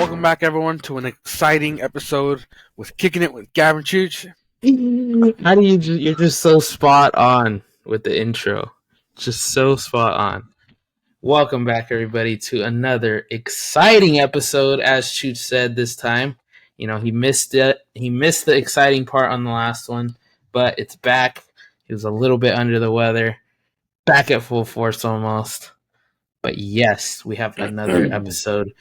Welcome back, everyone, to an exciting episode with Kicking It with Gab N Chuch. How do you're just so spot on with the intro. Just so spot on. Welcome back, everybody, to another exciting episode. As Chuch said this time, he missed it. He missed the exciting part on the last one, but it's back. He was a little bit under the weather, back at full force almost. But yes, we have another episode,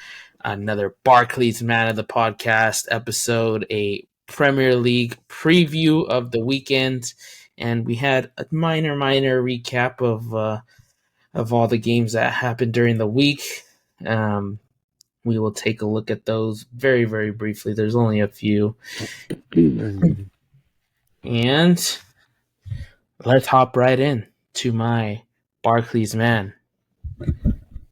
another Barclays Man of the podcast episode, a Premier League preview of the weekend, and we had a minor recap of all the games that happened during the week. We will take a look at those very, very briefly. There's only a few. And let's hop right in to my Barclays Man.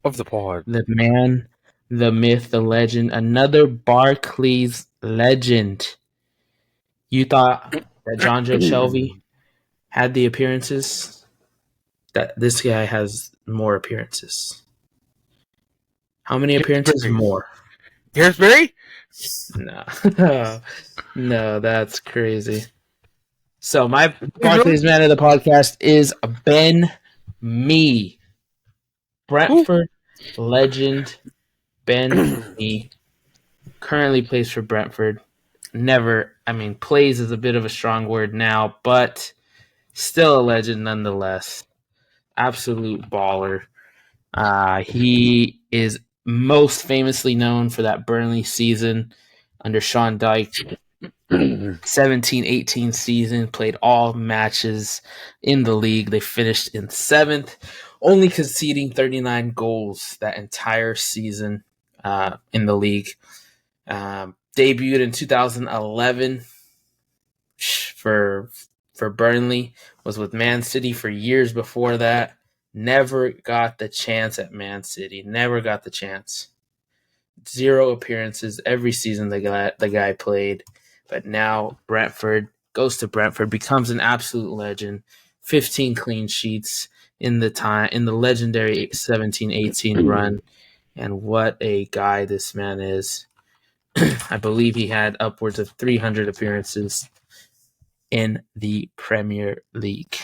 Of the pod. The man, the myth, the legend. Another Barclays legend. You thought that John Joe Shelby had the appearances? That this guy has more appearances. How many appearances more? Harrisbury? No. No, that's crazy. So my Barclays Man of the podcast is Ben Mee. Brentford legend Ben Mee currently plays for Brentford. Plays is a bit of a strong word now, but still a legend nonetheless. Absolute baller. He is most famously known for that Burnley season under Sean Dyche. 17-18 season, played all matches in the league. They finished in 7th, only conceding 39 goals that entire season in the league. Debuted in 2011 for Burnley, was with Man City for years before that. Never got the chance at Man City. Never got the chance. 0 appearances every season the guy played. But now goes to Brentford, becomes an absolute legend. 15 clean sheets in the legendary 17-18 run. And what a guy this man is. I believe he had upwards of 300 appearances in the Premier League.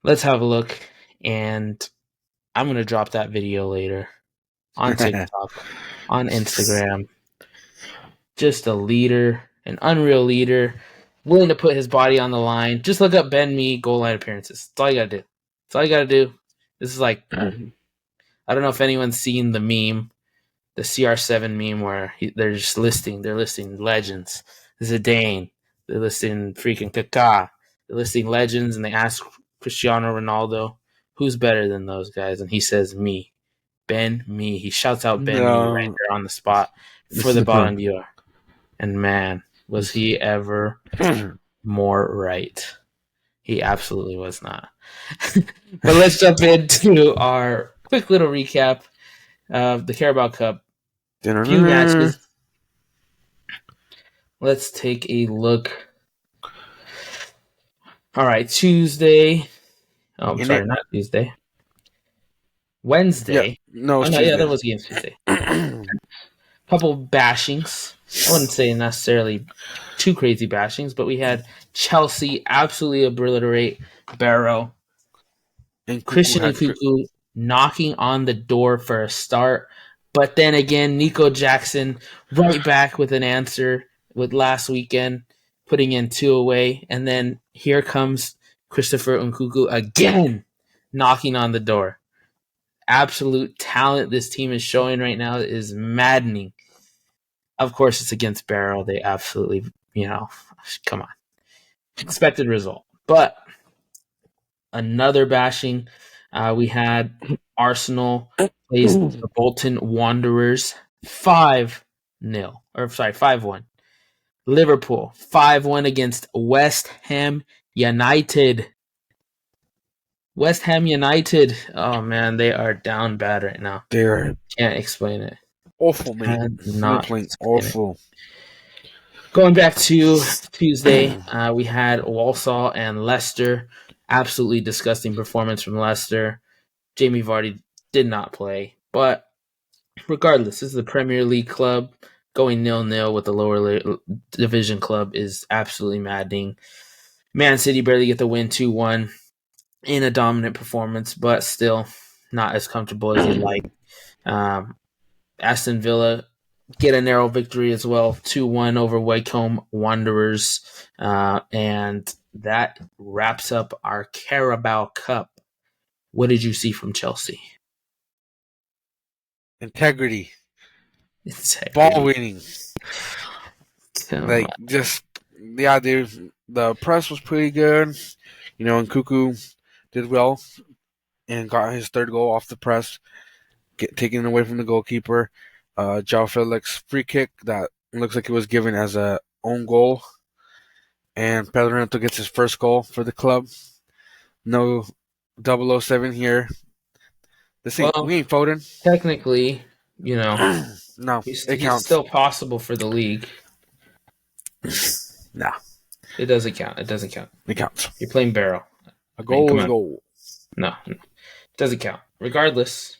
Let's have a look, and I'm going to drop that video later on TikTok, on Instagram. Just a leader, an unreal leader, willing to put his body on the line. Just look up Ben Mee goal line appearances. That's all you got to do. This is like, I don't know if anyone's seen the meme, the CR7 meme where they're listing legends. Zidane. They're listing freaking Kaká. They're listing legends, and they ask Cristiano Ronaldo, who's better than those guys? And he says, me. Ben Mee. He shouts out Ben Mee right there on the spot for the Ballon d'Or. And man, was he ever more right. He absolutely was not. But let's jump into our quick little recap of the Carabao Cup. Few matches. Let's take a look. All right, Tuesday. Oh, I'm sorry, not Tuesday. Wednesday. That was against Tuesday. Couple bashings. I wouldn't say necessarily too crazy bashings, but we had Chelsea absolutely obliterate Barrow. And Christian Nkunku knocking on the door for a start. But then again, Nico Jackson right back with an answer with last weekend, putting in 2 away. And then here comes Christopher Nkunku again, knocking on the door. Absolute talent this team is showing right now is maddening. Of course, it's against Barrow. They absolutely, come on. Expected result. But another bashing. We had Arsenal plays the Bolton Wanderers 5-1. Liverpool 5-1 against West Ham United. West Ham United. Oh, man, they are down bad right now. Can't explain it. Awful, man. Not awful. Going back to Tuesday, we had Walsall and Leicester. Absolutely disgusting performance from Leicester. Jamie Vardy did not play, but regardless, this is the Premier League club. Going 0-0 with the division club is absolutely maddening. Man City barely get the win 2-1 in a dominant performance, but still not as comfortable as you'd like. Aston Villa get a narrow victory as well, 2-1 over Wycombe Wanderers. And that wraps up our Carabao Cup. What did you see from Chelsea? Integrity. Integrity. Ball winning. Like, just, yeah, the press was pretty good. And Cuckoo did well and got his third goal off the press, taking it away from the goalkeeper. Joao Felix free kick that looks like it was given as a own goal. And Pedro Neto gets his first goal for the club. No 007 here. We ain't Foden. Technically, No, he's counts. still possible for the league. Nah. It doesn't count. It doesn't count. It counts. You're playing barrel. A goal is a goal. No, it doesn't count. Regardless,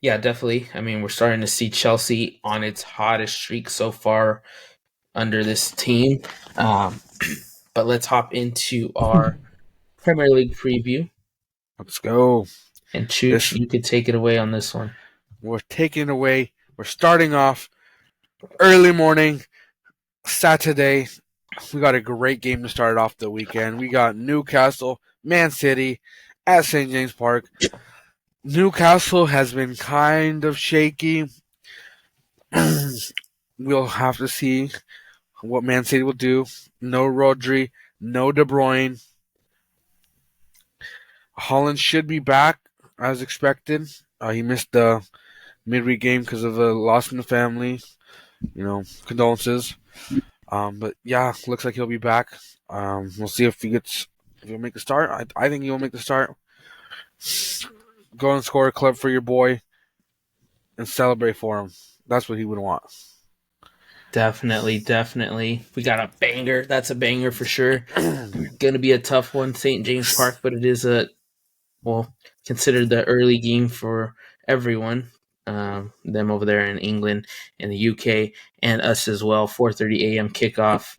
yeah, definitely. I mean, we're starting to see Chelsea on its hottest streak so far under this team. But let's hop into our Premier League preview. Let's go. And Chuch, you could take it away on this one. We're taking it away. We're starting off early morning, Saturday. We got a great game to start off the weekend. We got Newcastle, Man City at St. James Park. Newcastle has been kind of shaky. We'll have to see what Man City will do. No Rodri, no De Bruyne. Holland should be back as expected. He missed the midweek game because of a loss in the family. Condolences. But yeah, looks like he'll be back. We'll see if he'll make the start. I think he'll make the start. Go and score a club for your boy and celebrate for him. That's what he would want. Definitely. We got a banger. That's a banger for sure. Gonna be a tough one, St. James Park, but it is considered the early game for everyone. Them over there in England and the UK and us as well. 4:30 a.m. kickoff.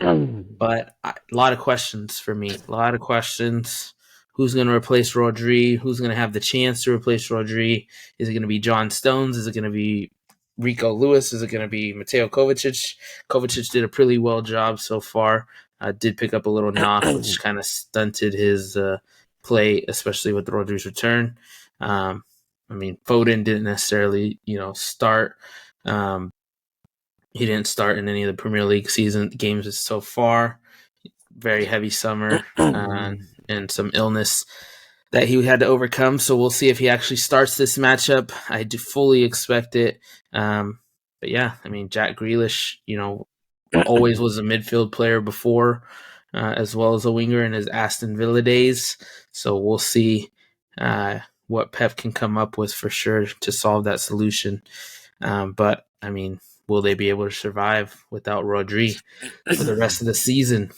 But a lot of questions for me. A lot of questions. Who's going to replace Rodri? Who's going to have the chance to replace Rodri? Is it going to be John Stones? Is it going to be Rico Lewis? Is it going to be Mateo Kovacic? Kovacic did a pretty well job so far. Did pick up a little knock, which kind of stunted his play, especially with Rodri's return. Foden didn't necessarily, start. He didn't start in any of the Premier League season games so far. Very heavy summer and some illness that he had to overcome. So we'll see if he actually starts this matchup. I do fully expect it. But yeah, Jack Grealish, always was a midfield player before, as well as a winger in his Aston Villa days. So we'll see what Pep can come up with for sure to solve that solution. But will they be able to survive without Rodri for the rest of the season?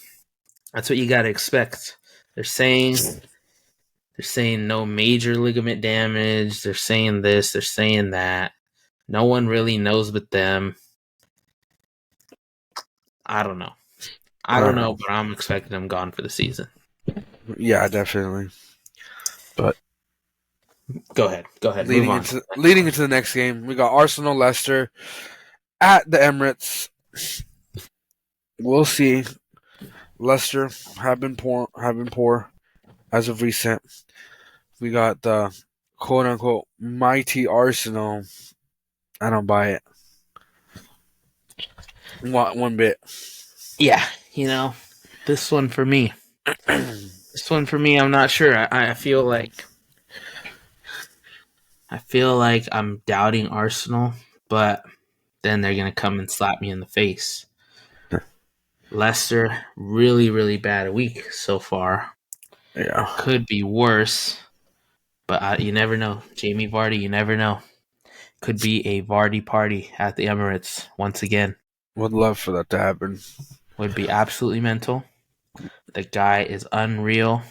That's what you got to expect. They're saying no major ligament damage. They're saying this. They're saying that. No one really knows but them. I don't know. But I'm expecting them gone for the season. Yeah, definitely. But go ahead. Leading into the next game, we got Arsenal Leicester at the Emirates. We'll see. Leicester have been poor as of recent. We got the quote unquote mighty Arsenal. I don't buy it. One bit. Yeah, this one for me. I'm not sure. I feel like I'm doubting Arsenal, but then they're gonna come and slap me in the face. Leicester, really, really bad week so far. Yeah. Could be worse, but you never know. Jamie Vardy, you never know. Could be a Vardy party at the Emirates once again. Would love for that to happen. Would be absolutely mental. The guy is unreal.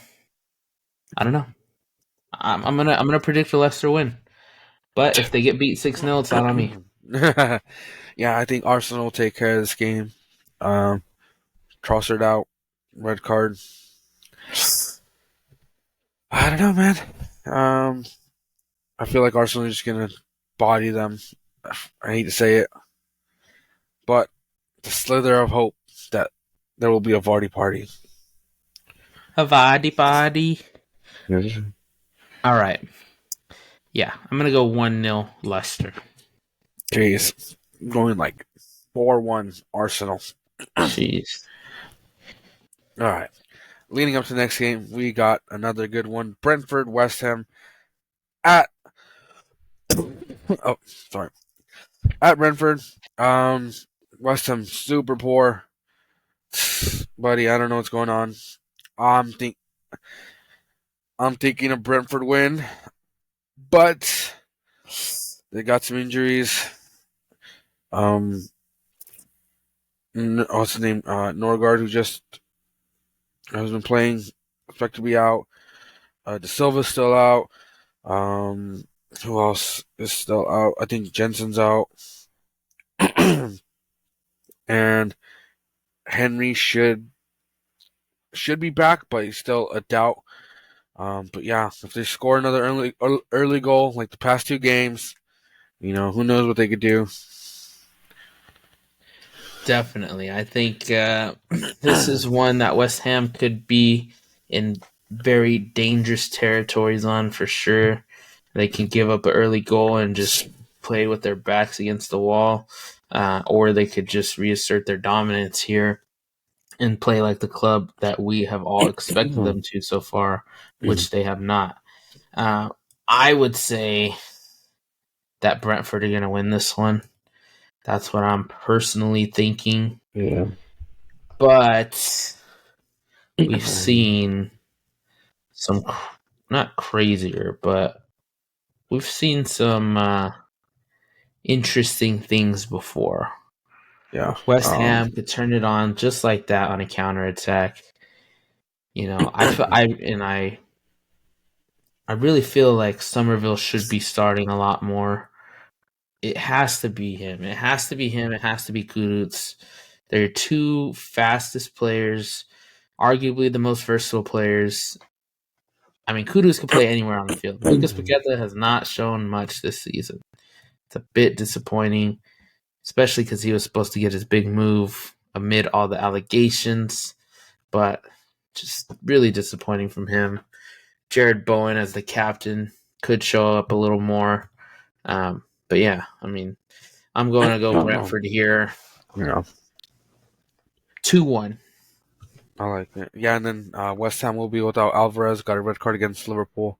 I don't know. I'm gonna predict a Leicester win, But if they get beat 6-0, it's not on me. Yeah, I think Arsenal will take care of this game. Trossard out, red card. I don't know, man. I feel like Arsenal is just gonna body them. I hate to say it, but the slither of hope that there will be a Vardy party. Havadi body. All right. Yeah, I'm going to go 1-0 Leicester. Jeez, going like 4-1 Arsenal. Jeez. All right. Leading up to the next game, we got another good one. Brentford, West Ham at at Brentford. West Ham super poor, buddy. I don't know what's going on. I'm think I'm thinking a Brentford win, but they got some injuries. What's his name? Norgard, who just has been playing, expected to be out. De Silva's still out. Who else is still out? I think Jensen's out. And Henry should be back, but he's still a doubt. But yeah, if they score another early goal like the past two games, who knows what they could do. Definitely. I think this is one that West Ham could be in very dangerous territories on for sure. They can give up an early goal and just play with their backs against the wall, or they could just reassert their dominance here and play like the club that we have all expected them to so far, which they have not. I would say that Brentford are going to win this one. That's what I'm personally thinking. Yeah. But we've seen some, not crazier, but we've seen some interesting things before. Yeah. West Ham could turn it on just like that on a counterattack. I really feel like Somerville should be starting a lot more. It has to be him. It has to be him. It has to be Kudus. They're two fastest players, arguably the most versatile players. I mean, Kudus can play anywhere on the field. Lucas Paqueta has not shown much this season. It's a bit disappointing, especially because he was supposed to get his big move amid all the allegations, but just really disappointing from him. Jared Bowen as the captain could show up a little more. But yeah, I mean, I'm going to go Brentford here. Yeah. 2-1. I like it. Yeah, and then West Ham will be without Alvarez. Got a red card against Liverpool,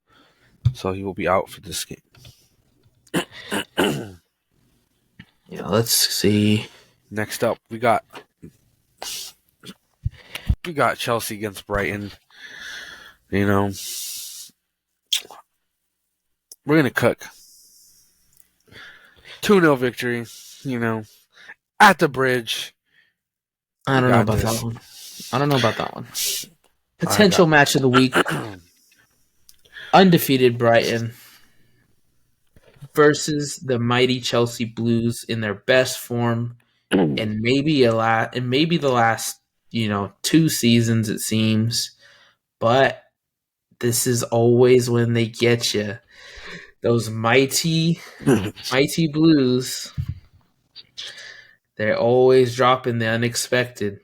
so he will be out for this game. Yeah, let's see. Next up, we got Chelsea against Brighton. We're gonna cook 2-0 victory. At the bridge. I don't know about that one. Potential match of the week. Undefeated Brighton versus the mighty Chelsea Blues in their best form, and maybe the last 2 seasons it seems, but this is always when they get you. Those mighty Blues. They're always dropping the unexpected.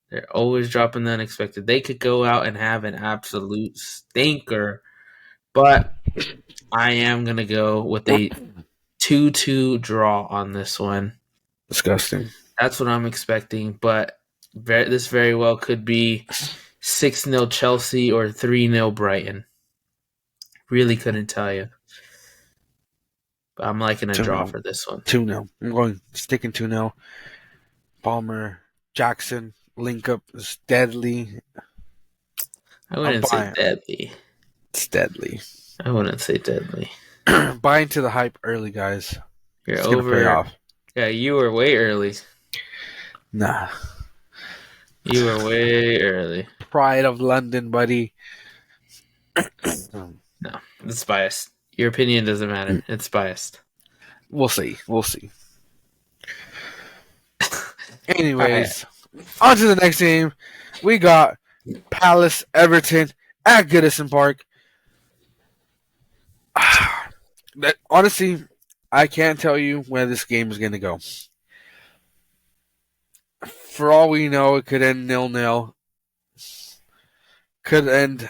They could go out and have an absolute stinker, but I am going to go with a 2-2 draw on this one. Disgusting. That's what I'm expecting, but this very well could be 6-0 Chelsea or 3-0 Brighton. Really couldn't tell you. But I'm liking a draw for this one. 2-0. I'm sticking 2-0. Palmer, Jackson, link up is deadly. I wouldn't say deadly. It's deadly. I wouldn't say deadly. Buy into the hype early, guys. You're it's over. Gonna pay off. Yeah, you were way early. Nah. You were way early. Pride of London, buddy. No, it's biased. Your opinion doesn't matter. It's biased. We'll see. We'll see. All right. Anyways, on to the next game. We got Palace Everton at Goodison Park. Honestly, I can't tell you where this game is going to go. For all we know, it could end 0-0. Could end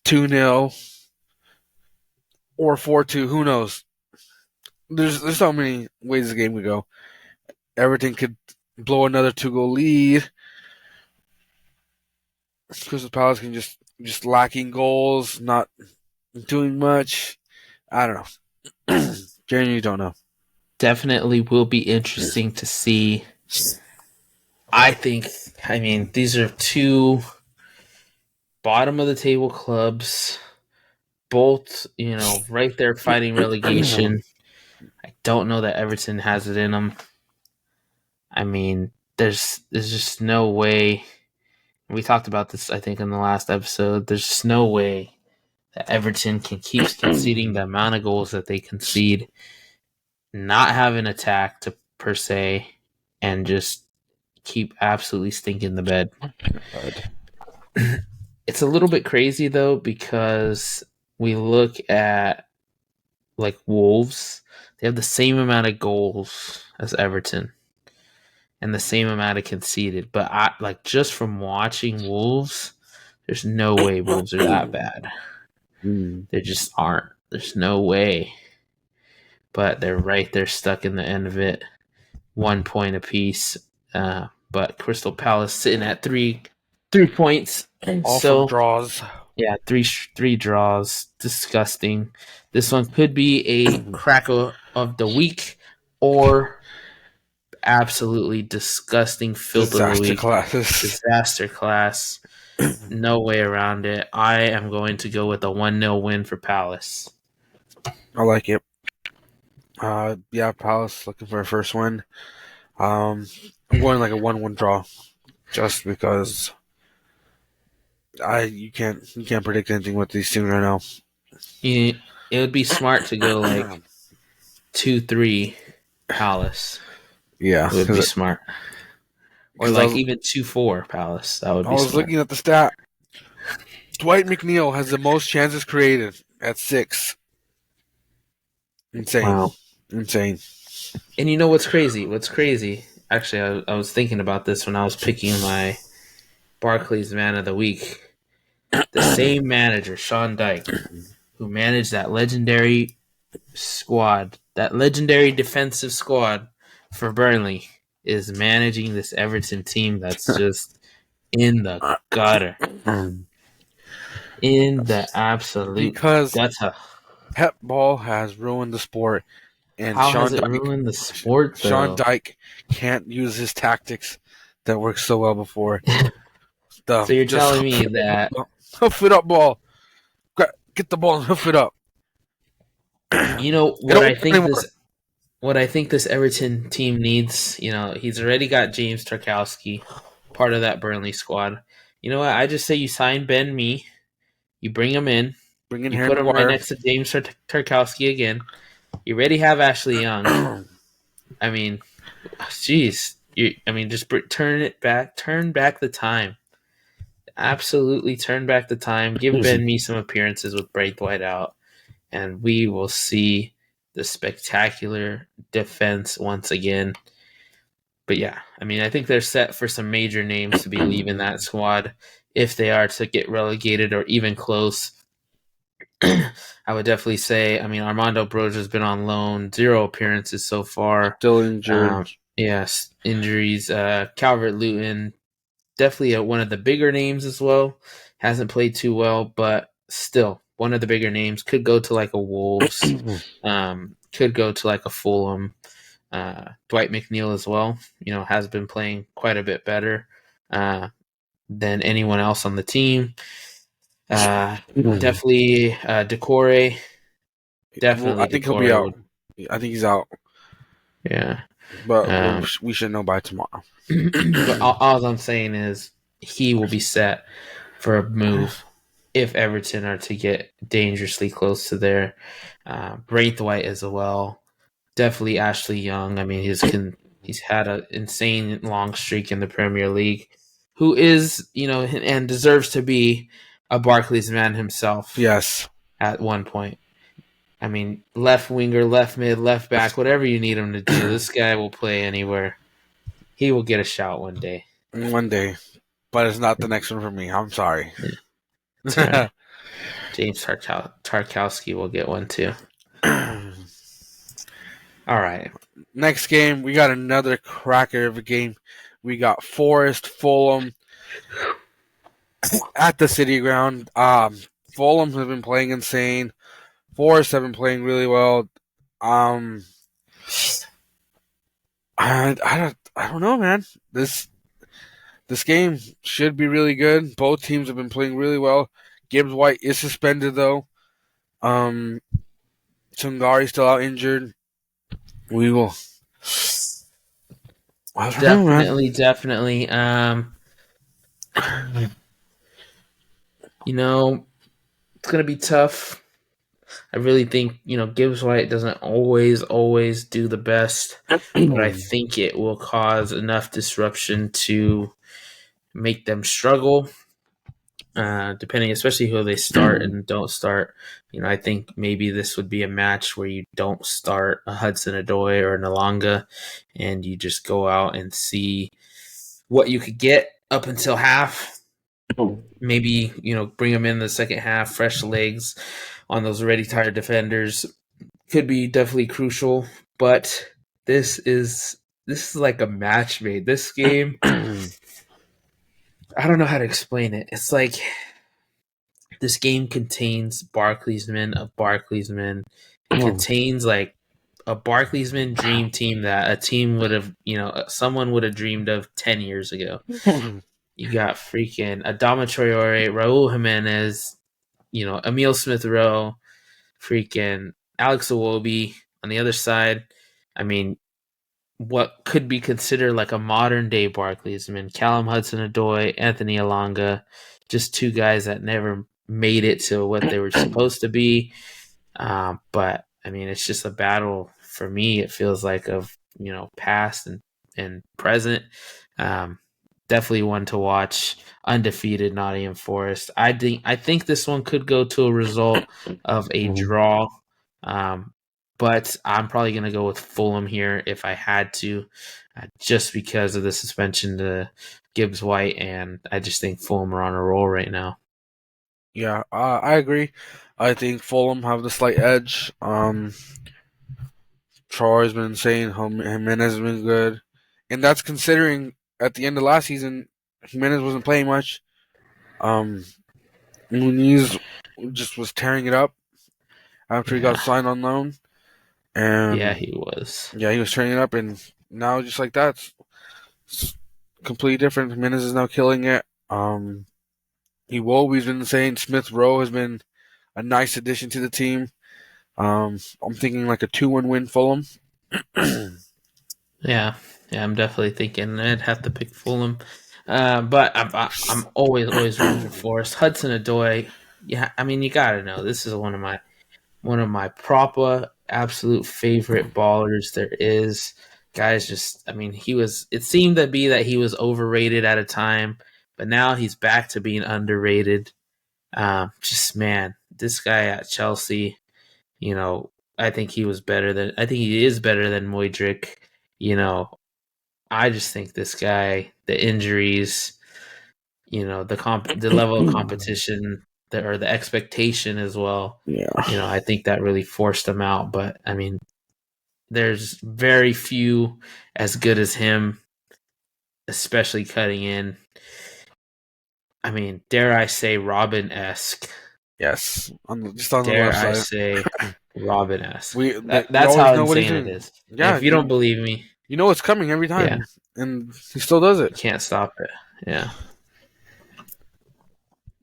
2-0 or 4-2. Who knows? There's so many ways the game could go. Everton could blow another 2-goal lead. Crystal Palace can just lacking goals, not doing much. I don't know. Genuinely don't know. Definitely will be interesting to see. I mean, these are two bottom of the table clubs, both, right there fighting relegation. I don't know that Everton has it in them. I mean, there's just no way. We talked about this, I think, in the last episode. There's just no way that Everton can keep conceding the amount of goals that they concede, not have an attack to per se, and just keep absolutely stinking the bed. It's a little bit crazy though, because we look at like Wolves, they have the same amount of goals as Everton and the same amount of conceded. But just from watching Wolves, there's no way Wolves are that bad. They just aren't. There's no way. But they're right there stuck in the end of it. 1 point apiece. But Crystal Palace sitting at 3 points. All from draws. Yeah, three draws. Disgusting. This one could be a cracker of the week or absolutely disgusting filth of the week. Disaster class. No way around it. I am going to go with a 1-0 win for Palace. I like it. Yeah, Palace looking for a first win. I'm going like a 1-1 draw, just because you can't predict anything with these teams right now. It would be smart to go like 2-3 Palace. Yeah, it would be smart. Or like even 2-4 Palace. That would be smart. I was looking at the stat. Dwight McNeil has the most chances created at 6. Insane. Wow. Insane. And you know what's crazy? Actually, I was thinking about this when I was picking my Barclays Man of the Week. The same manager, Sean Dyche, who managed that legendary squad, that legendary defensive squad for Burnley, is managing this Everton team that's just in the gutter. In the absolute gutter. Pep Ball has ruined the sport. And how has it ruined the sport, though? Sean Dyche can't use his tactics that worked so well before. So you're telling me that... Hoof it up, ball. Get the ball and hoof it up. You know what I think this Everton team needs? He's already got James Tarkowski, part of that Burnley squad. You know what? I just say you sign Ben Mee. You bring him in. You put him right next to James Tarkowski again. You already have Ashley Young. I mean, jeez. Just turn back the time. Absolutely turn back the time. Give Ben Mee some appearances with Braithwaite out, and we will see the spectacular defense once again. But yeah, I think they're set for some major names to be leaving that squad if they are to get relegated or even close. I would definitely say, Armando Broja's been on loan, 0 appearances so far. Still injured. Yes, injuries. Calvert-Lewin, definitely one of the bigger names as well. Hasn't played too well, but still one of the bigger names. Could go to like a Wolves. Could go to like a Fulham. Dwight McNeil as well. Has been playing quite a bit better than anyone else on the team. Definitely Decore. Definitely, I think he'll be out. I think he's out. Yeah, but we should know by tomorrow. But all I'm saying is he will be set for a move. if Everton are to get dangerously close to there. Braithwaite as well. Definitely Ashley Young. I mean, he's had an insane long streak in the Premier League. Who is, and deserves to be a Barclays man himself Yes. at one point. I mean, left winger, left mid, left back, whatever you need him to do, this guy will play anywhere. He will get a shout one day. One day. But it's not the next one for me. I'm sorry. Yeah. James Tarkowski will get one too. All right. Next game, we got another cracker of a game. We got Forest, Fulham at the City Ground. Fulham have been playing insane. Forest have been playing really well. I don't know, man. This game should be really good. Both teams have been playing really well. Gibbs White is suspended though. Sungari's still out injured. We will. I don't know, man. Definitely. It's gonna be tough. I really think Gibbs White doesn't always do the best, but I think it will cause enough disruption to make them struggle. Depending, especially who they start and don't start. I think maybe this would be a match where you don't start a Hudson-Odoi or an Elanga, and you just go out and see what you could get up until half. Maybe bring them in the second half, fresh legs on those already tired defenders could be definitely crucial. But this is like a match made. This game, I don't know how to explain it. It's like this game contains Barclays Men of Barclays Men. It contains like a Barclays Men dream team that a team would have, someone would have dreamed of 10 years ago. You got freaking Adama Traore, Raul Jimenez, Emil Smith Rowe, freaking Alex Iwobi on the other side. I mean, what could be considered like a modern day Barclays Man, Callum Hudson-Odoi, Anthony Elanga, just two guys that never made it to what they were supposed to be. But I mean, it's just a battle for me. It feels like of past and present. Definitely one to watch. Undefeated Nottingham Forest. I think this one could go to a result of a draw. But I'm probably going to go with Fulham here if I had to, just because of the suspension to Gibbs White, and I just think Fulham are on a roll right now. Yeah, I agree. I think Fulham have the slight edge. Troy's been insane. Jimenez has been good, and that's considering at the end of last season, Jimenez wasn't playing much. Muniz just was tearing it up after he got signed on loan. And yeah, he was. Yeah, he was tearing it up, and now just like that, it's completely different. Jimenez is now killing it. Iwobi's been insane. Smith Rowe has been a nice addition to the team. I'm thinking like a 2-1 win Fulham. Yeah, I'm definitely thinking I'd have to pick Fulham. But I'm always rooting for Forest. Hudson-Odoi, yeah, I mean, you gotta know this is one of my proper absolute favorite ballers there is. Guys, just I mean, it seemed to be that he was overrated at a time, but now he's back to being underrated. Just man, this guy at Chelsea, I think he is better than Moydrick. I just think this guy, the injuries, the level of competition, or the expectation as well. Yeah. I think that really forced him out. But I mean, there's very few as good as him, especially cutting in. I mean, dare I say Robin-esque? Yes, just on the Dare left I side. say Robin-esque? We That's how always know what he's insane it doing. is. Yeah, If you don't believe me, you know it's coming every time, yeah, and he still does you it. can't stop it. Yeah.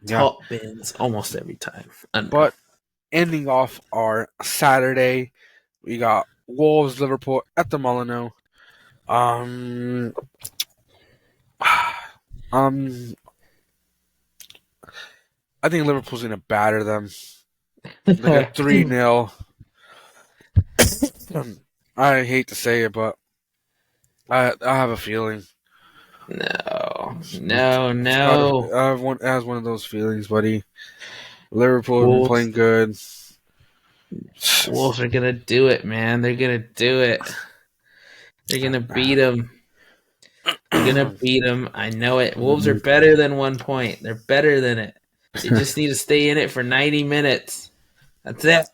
Yeah. Top bins almost every time. But ending off our Saturday, we got Wolves Liverpool at the Molyneux. Um, I think Liverpool's gonna batter them like a 3-0. I hate to say it, but I have a feeling. No, It's, no, it's gotta. no. It has one of those feelings, buddy. Liverpool have been Wolves, playing good. Wolves are gonna do it, man. They're gonna do it. They're gonna beat them. They're gonna beat them. I know it. Wolves are better than 1 point. They're better than it. They just need to stay in it for 90 minutes. That's it.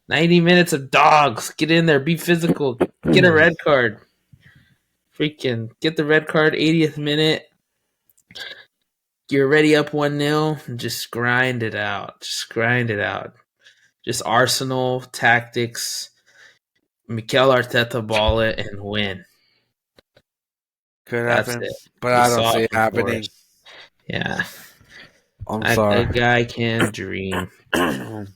90 minutes of dogs. Get in there. Be physical. Get a red card. Freaking get the red card 80th minute. You're already up 1-0. Just grind it out. Just grind it out. Just Arsenal tactics. Mikel Arteta ball it and win. Could That's happen, it. but We I don't saw see it it from happening. Forest. Yeah. I'm A sorry. guy can dream. I'm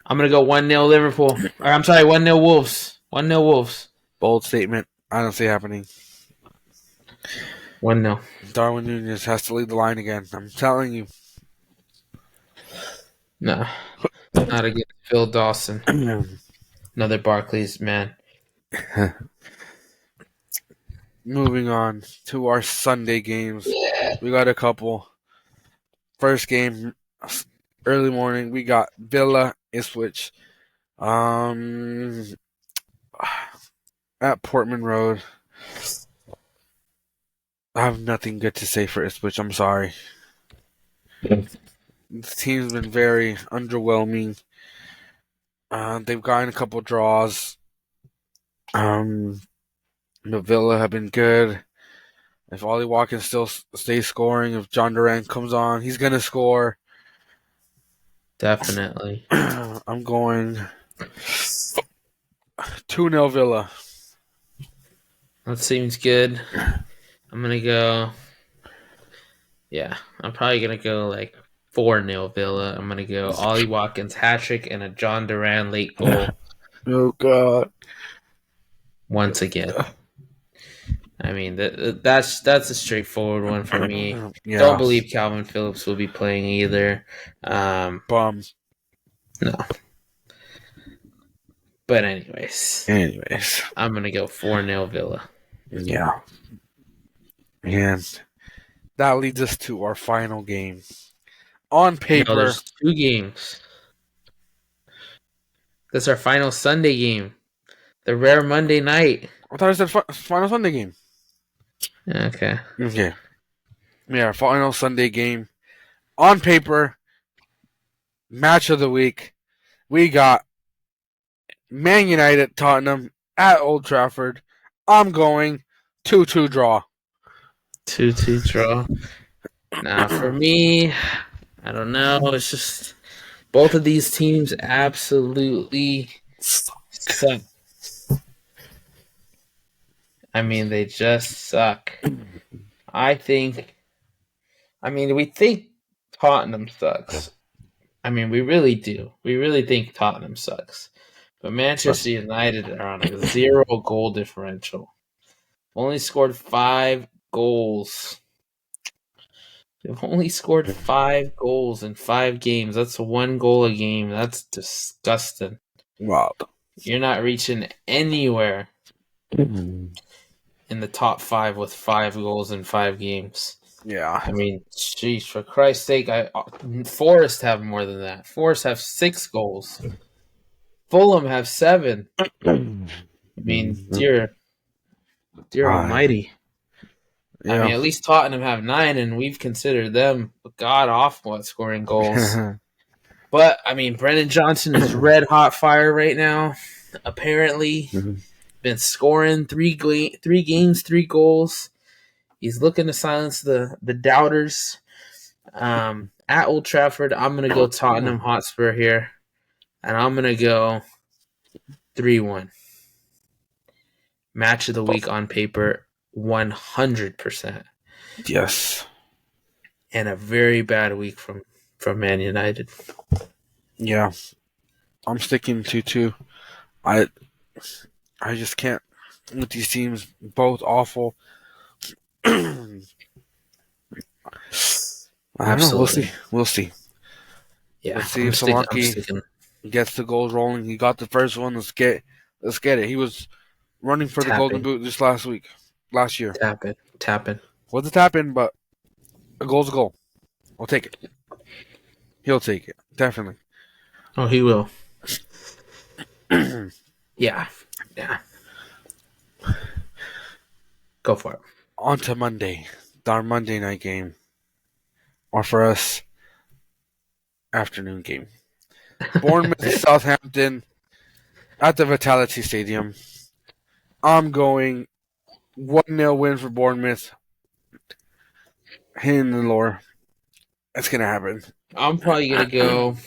going to go 1-0 Liverpool. Or I'm sorry, 1-0 Wolves. 1-0 Wolves. Bold statement. I don't see it happening. 1-0. Darwin Nunez has to lead the line again. I'm telling you. No. Not against Phil Dawson. Another Barclays man. Moving on to our Sunday games. We got a couple. First game, early morning, we got Villa, Ipswich. At Portman Road. I have nothing good to say for Ipswich. I'm sorry. The team's been very underwhelming. They've gotten a couple draws. The Villa have been good. If Ollie Watkins still stays scoring, if John Durant comes on, he's gonna score. Definitely. I'm going 2-0 Villa. That seems good. I'm going to go. Yeah. I'm probably going to go like 4-0 Villa. I'm going to go Ollie Watkins hat trick and a John Duran late goal Oh God! once again. I mean, that's a straightforward one for me. Yeah. Don't believe Calvin Phillips will be playing either. Bum. No. But anyways, I'm going to go 4-0 Villa. Yeah. And that leads us to our final game. On paper, No, there's 2 games. That's our final Sunday game. The rare Monday night. I thought I said final Sunday game. Okay. Okay. Yeah, final Sunday game. On paper, match of the week. We got Man United, Tottenham at Old Trafford. I'm going 2-2 draw. 2-2 draw. Now, for me, I don't know. It's just both of these teams absolutely suck. I mean, they just suck. We think Tottenham sucks. I mean, we really do. We really think Tottenham sucks. But Manchester United are on a 0 goal differential. Only scored 5 goals. They've only scored 5 goals in 5 games. That's 1 goal a game. That's disgusting. Wow. You're not reaching anywhere in the top 5 with 5 goals in 5 games. Yeah. I mean, jeez, for Christ's sake, Forest have more than that. Forest have 6 goals. Fulham have 7. I mean, dear almighty. Yeah. I mean, at least Tottenham have 9, and we've considered them god awful at scoring goals. But, I mean, Brennan Johnson is red hot fire right now. Apparently, been scoring 3 games, 3 goals. He's looking to silence the doubters. At Old Trafford, I'm going to go Tottenham Hotspur here, and I'm going to go 3-1. Match of the week on paper, 100%. Yes. And a very bad week from Man United. Yeah. I'm sticking 2-2. I just can't with these teams, both awful. I don't know. We'll see. Absolutely. We'll see. Yeah, Let's see if Solanke sticking. gets the goals rolling. He got the first one. Let's get it. He was running for the Golden Tapping, Boot just last year. tapping. Wasn't tapping, but a goal's a goal. I'll take it. He'll take it definitely. Oh, he will. Yeah, yeah. Go for it. On to Monday, our Monday night game, or for us, afternoon game. Bournemouth, Southampton at the Vitality Stadium. I'm going 1-0 win for Bournemouth. Hitting the lower. That's gonna happen. I'm probably gonna go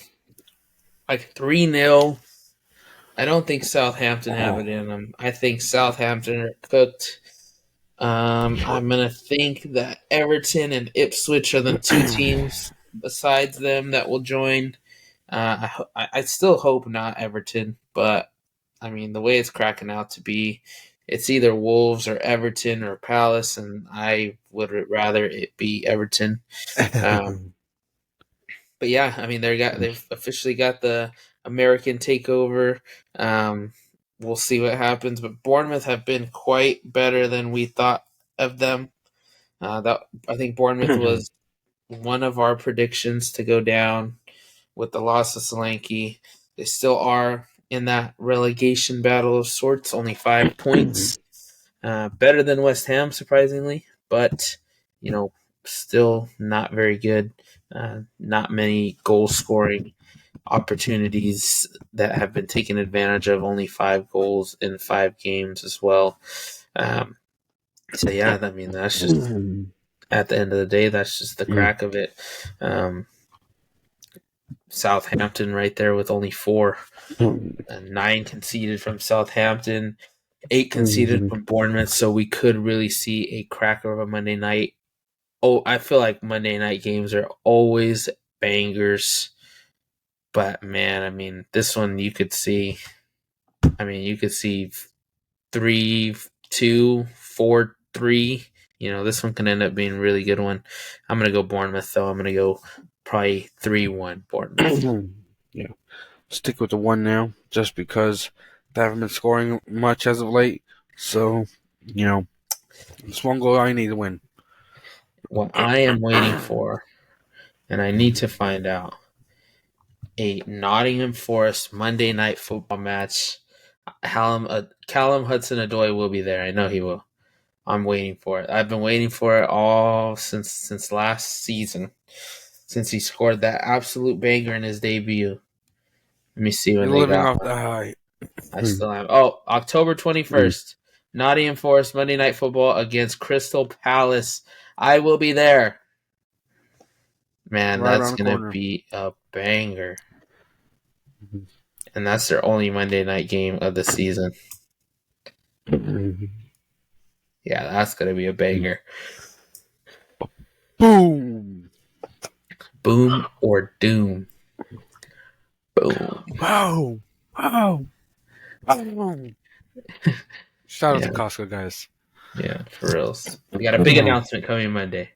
like 3-0. I don't think Southampton have Oh. it in them. I think Southampton are cooked. I'm gonna think that Everton and Ipswich are the two teams besides them that will join. I still hope not Everton, but I mean the way it's cracking out to be, it's either Wolves or Everton or Palace, and I would rather it be Everton. Um, but yeah, I mean they've officially got the American takeover. Um, we'll see what happens, but Bournemouth have been quite better than we thought of them. That I think Bournemouth was one of our predictions to go down with the loss of Solanke. They still are in that relegation battle of sorts, only 5 points. Better than West Ham, surprisingly, but still not very good. Not many goal scoring opportunities that have been taken advantage of. Only 5 goals in 5 games as well. So yeah, I mean that's just at the end of the day, that's just the crack of it. Southampton right there with only 4. 9 conceded from Southampton, 8 conceded from Bournemouth. So we could really see a cracker of a Monday night. Oh, I feel like Monday night games are always bangers. But man, I mean, this one you could see. I mean, you could see 3-2, 4-3. This one can end up being a really good one. I'm gonna go Bournemouth though. I'm gonna go probably 3-1 Bournemouth. Yeah. Stick with the 1 now, just because they haven't been scoring much as of late. So, it's 1 goal I need to win. What I am waiting for, and I need to find out, a Nottingham Forest Monday night football match. Callum Hudson-Odoi will be there. I know he will. I'm waiting for it. I've been waiting for it all since last season, since he scored that absolute banger in his debut. Let me see when You're they living got off one. the high. I still am. Oh, October 21st. Nottingham Forest Monday Night Football against Crystal Palace. I will be there. Man, Right that's around the going to corner. be a banger. And that's their only Monday night game of the season. Yeah, that's going to be a banger. Boom! Boom or doom. Boom. Wow! Wow! Wow! Shout out Yeah, to Costco, guys. yeah, for reals. We got a big announcement coming Monday.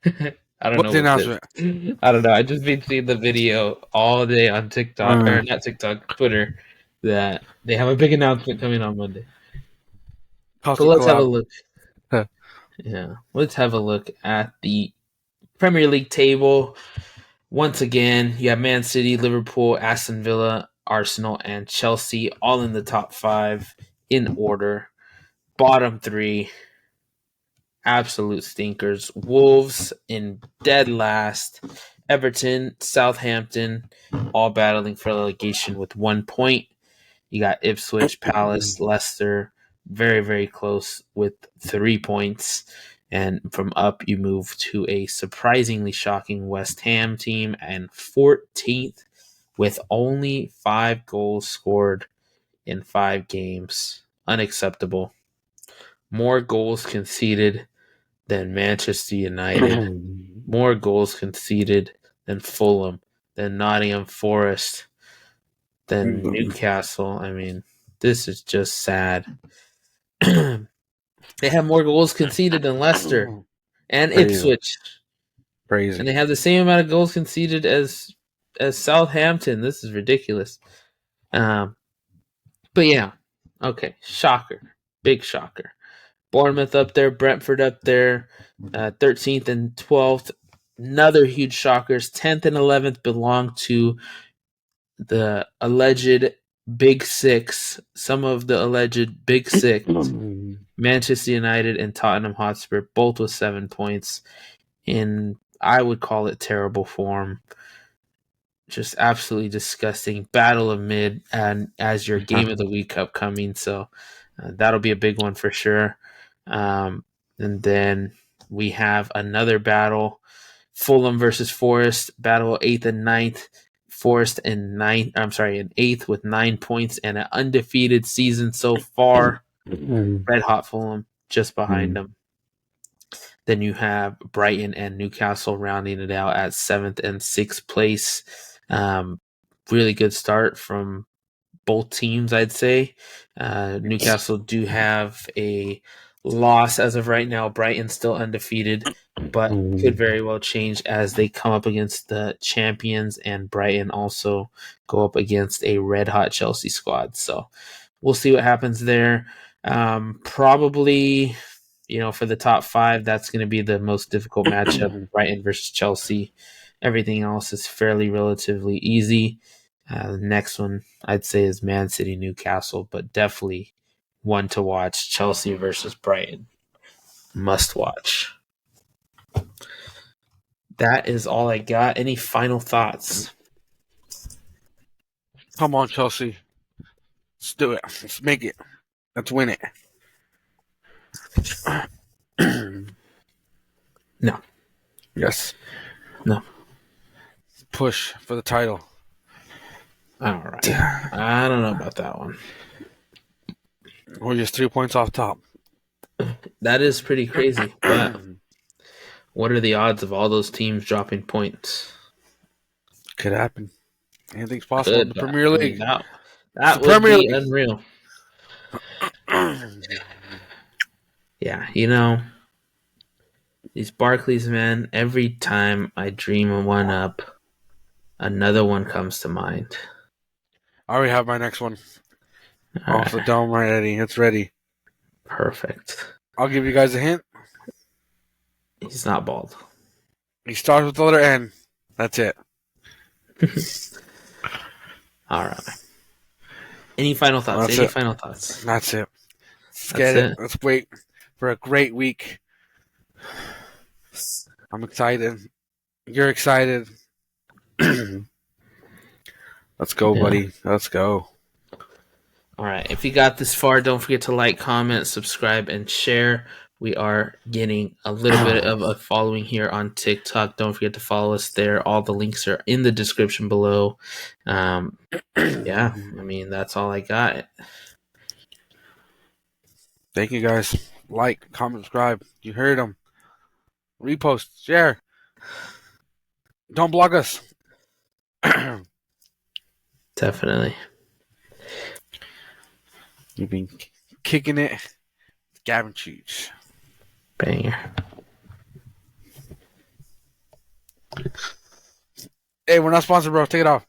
I don't What's know the what this. announcement? I don't know. I just been seeing the video all day on TikTok or not TikTok, Twitter, that they have a big announcement coming on Monday. But Costco let's have a collab. look. Yeah, let's have a look at the Premier League table. Once again, you have Man City, Liverpool, Aston Villa, Arsenal, and Chelsea all in the top 5 in order. Bottom 3, absolute stinkers. Wolves in dead last. Everton, Southampton, all battling for relegation with 1 point. You got Ipswich, Palace, Leicester, very, very close with 3 points. And from up, you move to a surprisingly shocking West Ham team and 14th with only 5 goals scored in 5 games. Unacceptable. More goals conceded than Manchester United. More goals conceded than Fulham, than Nottingham Forest, than Newcastle. I mean, this is just sad. They have more goals conceded than Leicester and Crazy. Ipswich. Crazy. And they have the same amount of goals conceded as Southampton. This is ridiculous. But yeah, okay, shocker, big shocker. Bournemouth up there, Brentford up there, 13th and 12th. Another huge shockers. 10th and 11th belong to the alleged Big Six. Some of the alleged Big Six. Manchester United and Tottenham Hotspur, both with 7 points. In, I would call it, terrible form. Just absolutely disgusting. Battle of mid, and as your game of the week upcoming, so that'll be a big one for sure. And then we have another battle: Fulham versus Forest. Battle 8th and 9th. Forest in 9th. I'm sorry, in 8th with 9 points and an undefeated season so far. Red hot Fulham just behind them. Then you have Brighton and Newcastle rounding it out at 7th and 6th place. Really good start from both teams, I'd say. Newcastle do have a loss as of right now. Brighton still undefeated, but could very well change as they come up against the champions, and Brighton also go up against a red-hot Chelsea squad. So we'll see what happens there. Probably, for the top 5, that's going to be the most difficult matchup, Brighton versus Chelsea. Everything else is fairly relatively easy. The next one I'd say is Man City Newcastle, but definitely one to watch. Chelsea versus Brighton. Must watch. That is all I got. Any final thoughts? Come on, Chelsea. Let's do it. Let's make it. Let's win it. No. Yes. No. Push for the title. All right. I don't know about that one. We're just 3 points off top. That is pretty crazy. But what are the odds of all those teams dropping points? Could happen. Anything's possible in the Premier League. That would be unreal. Yeah, these Barclays, man, every time I dream one up, another one comes to mind. I already have my next one. Off the dome already. It's ready. Perfect. I'll give you guys a hint. He's not bald. He starts with the letter N. That's it. All right. Any final thoughts? Final thoughts? That's it. Let's get it. Let's wait for a great week. I'm excited. You're excited. Let's go, buddy. Let's go. All right. If you got this far, don't forget to like, comment, subscribe, and share. We are getting a little bit of a following here on TikTok. Don't forget to follow us there. All the links are in the description below. Yeah, that's all I got. Thank you, guys. Like, comment, subscribe. You heard them. Repost, share. Don't block us. Definitely. You've been kicking it. Gab N Chuch. Banger. Hey, we're not sponsored, bro. Take it off.